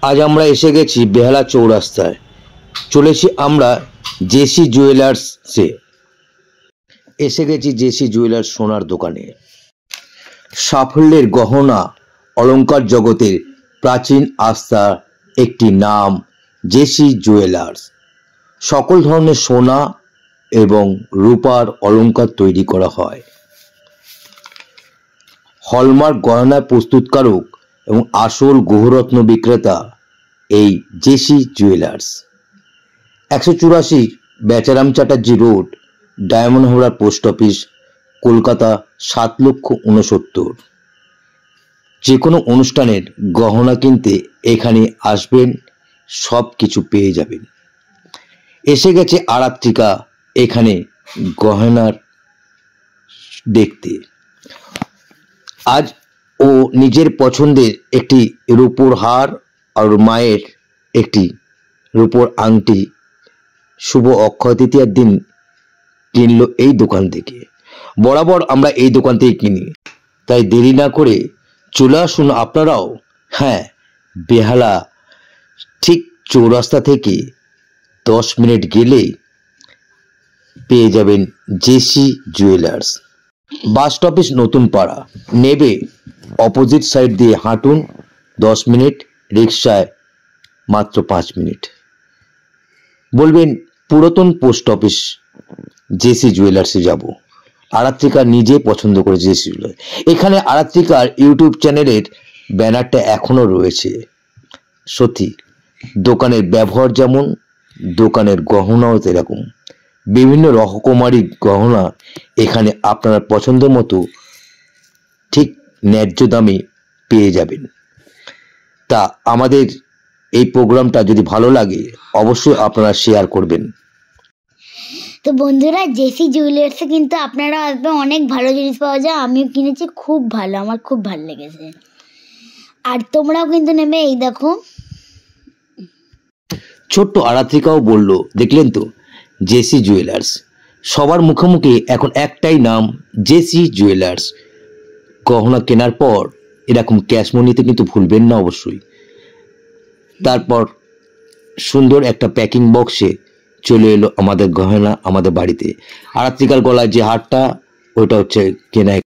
আজ আমরা এসে গেছি বেহালা চৌরাস্তায়। চলেছি আমরা জেসি জুয়েলার্সে। এসে গেছি জেসি জুয়েলার্স সোনার দোকানে। সাফল্যের গহনা অলংকার জগতের প্রাচীন আস্থার একটি নাম জেসি জুয়েলার্স। সকল ধরনের সোনা এবং রূপার অলংকার তৈরি করা হয়। হলমার্ক গয়না প্রস্তুতকারক এবং আসল গ্রহরত্ন বিক্রেতা এই JC Jewellers. 184 Becharam Chatterjee Road, Diamond Harbour Post Office, Kolkata 7,69,000। যে কোনো অনুষ্ঠানের গহনা কিনতে এখানে আসবেন, সব কিছু পেয়ে যাবেন। এসে গেছে আরাত্রিকা এখানে গহনার দেখতে। আজ ও নিজের পছন্দের একটি রূপোর হার আর মায়ের একটি রূপোর আংটি শুভ অক্ষয় তৃতীয়ার দিন কিনলো এই দোকান থেকে। বরাবর আমরা এই দোকান থেকে কিনি, তাই দেরি না করে চলে আসুন আপনারাও। হ্যাঁ, বেহালা ঠিক চৌরাস্তা থেকে 10 মিনিট গেলেই পেয়ে যাবেন জেসি জুয়েলার্স। বাস স্টপেজ নতুন পাড়া, নেবে অপোজিট সাইড দিয়ে হাঁটুন 10 মিনিট, রিক্সায় মাত্র 5 মিনিট। বলবেন পুরাতন পোস্ট অফিস জেসি জুয়েলার্সে যাব। আরাত্রিকা নিজে পছন্দ করে জেসি জুয়েলার্স। এখানে আরাত্রিকার ইউটিউব চ্যানেলের ব্যানারটা এখনো রয়েছে। সত্যি দোকানের ব্যবহার যেমন, দোকানের গহনাও এরকম। বিভিন্ন রকমারি গহনা এখানে আপনার পছন্দ মতো ঠিক ন্যায্য দামে পেয়ে যাবেন। তা আমাদের এই প্রোগ্রামটা যদি ভালো লাগে অবশ্যই আপনারা শেয়ার করবেন। তো বন্ধুরা, জেসি জুয়েলার্সে কিন্তু আপনারা আসবেন, অনেক ভালো জিনিস পাওয়া যায়। আমিও কিনেছি, খুব ভালো, আমার খুব ভালো লেগেছে। আর তোমরাও কিন্তু নেবে। এই দেখো, ছোট্ট আরাত্রিকাও বলল, দেখলেন তো, জেসি জুয়েলার্স। সবার মুখে মুখে এখন একটাই নাম, জেসি জুয়েলার্স। গহনা কেনার পর এরকম ক্যাশ মনিতে কিন্তু ভুলবেন না অবশ্যই। তারপর সুন্দর একটা প্যাকিং বক্সে চলে এলো আমাদের গহনা আমাদের বাড়িতে। আরাত্রিকার গলায় যে হারটা, ওইটা হচ্ছে কেনা